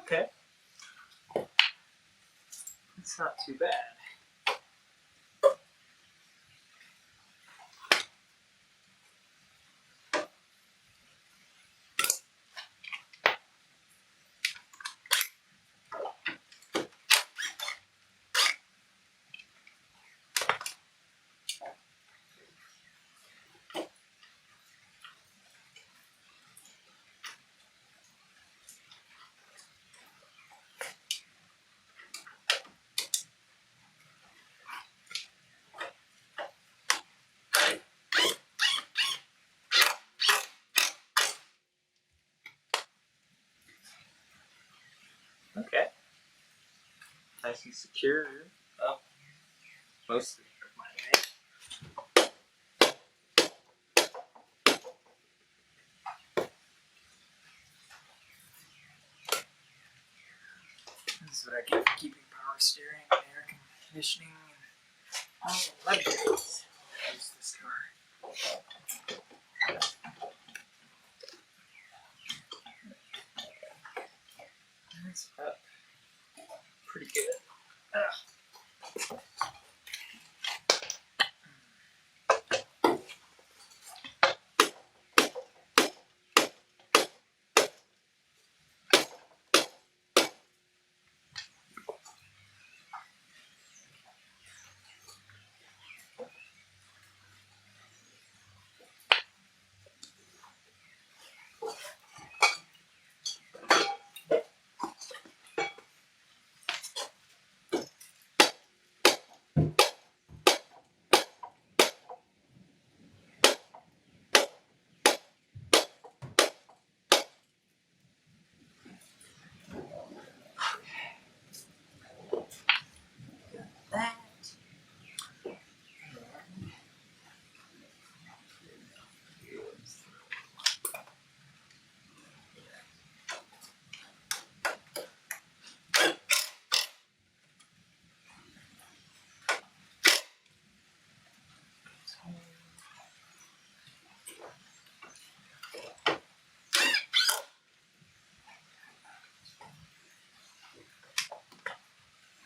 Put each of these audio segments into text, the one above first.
Okay. It's not too bad. Okay. Nice and secure. Oh, most of it, right? This is what I get for keeping power steering and air conditioning and all the luxuries. Use this car. That's up pretty good. That.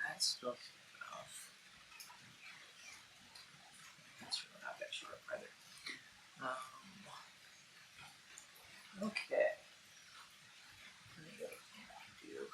That's still enough. That's really not that sharp either. Okay. Let me go do.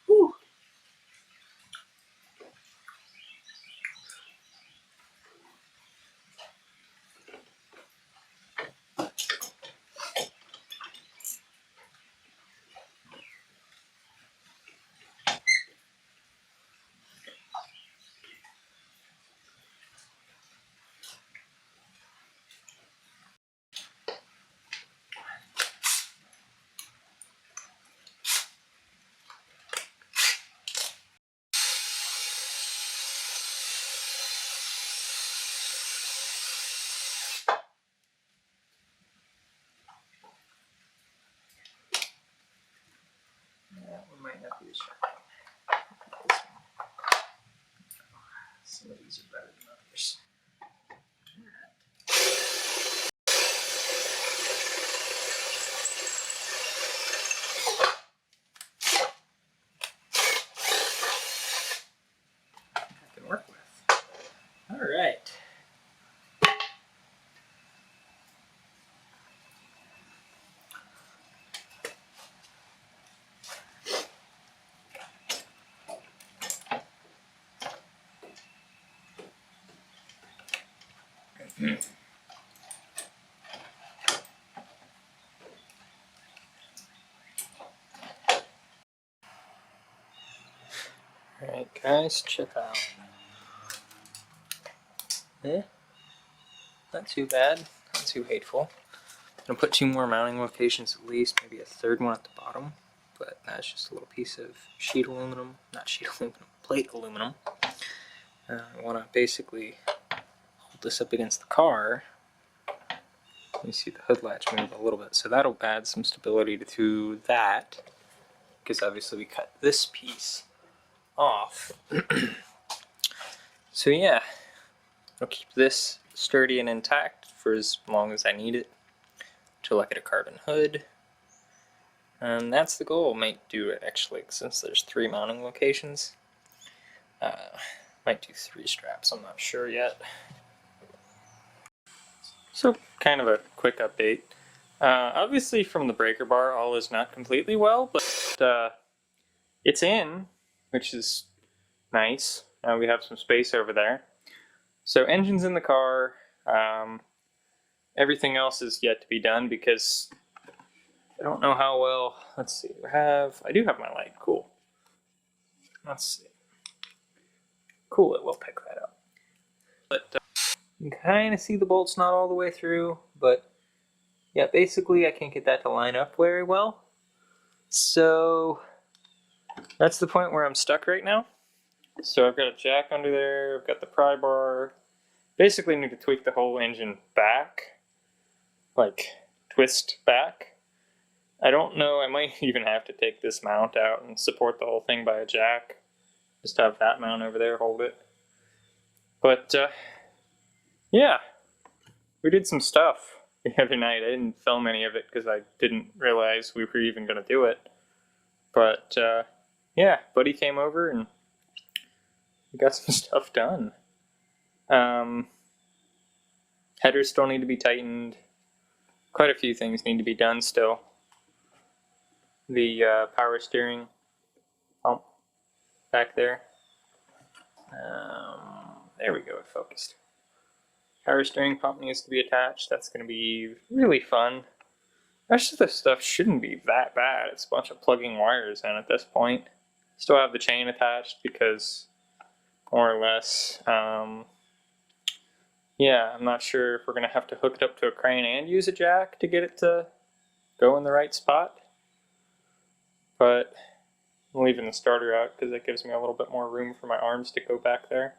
Whew. That one might not be as sharp. This one. Some of these are better than others. Alright guys, check out. Not too bad, not too hateful. I'm gonna put 2 more mounting locations at least, maybe a 3rd one at the bottom, but that's just a little piece of sheet aluminum, not sheet aluminum, plate aluminum. I want to basically hold this up against the car. You see the hood latch move a little bit, so that'll add some stability to that, because obviously we cut this piece off. So yeah, I'll keep this sturdy and intact for as long as I need it till I get a carbon hood. And that's the goal. Might do it actually, since there's 3 mounting locations. Might do 3 straps, I'm not sure yet. So, kind of a quick update. Obviously from the breaker bar all is not completely well, but it's in, which is nice. We have some space over there. So engine's in the car. Everything else is yet to be done because I don't know how well. Let's see. I do have my light. Cool. Let's see. Cool. It will pick that up. But you can kind of see the bolts not all the way through. But yeah, basically I can't get that to line up very well. So that's the point where I'm stuck right now. So I've got a jack under there. I've got the pry bar. Basically need to tweak the whole engine back. Like twist back. I don't know, I might even have to take this mount out and support the whole thing by a jack. Just have that mount over there hold it. But yeah, we did some stuff the other night. I didn't film any of it because I didn't realize we were even going to do it. But yeah, buddy came over and we got some stuff done. Headers still need to be tightened. Quite a few things need to be done still. The power steering pump back there. There we go, it focused. Power steering pump needs to be attached. That's going to be really fun. The rest of this stuff shouldn't be that bad. It's a bunch of plugging wires in at this point. Still have the chain attached because more or less, yeah, I'm not sure if we're going to have to hook it up to a crane and use a jack to get it to go in the right spot. But I'm leaving the starter out because that gives me a little bit more room for my arms to go back there.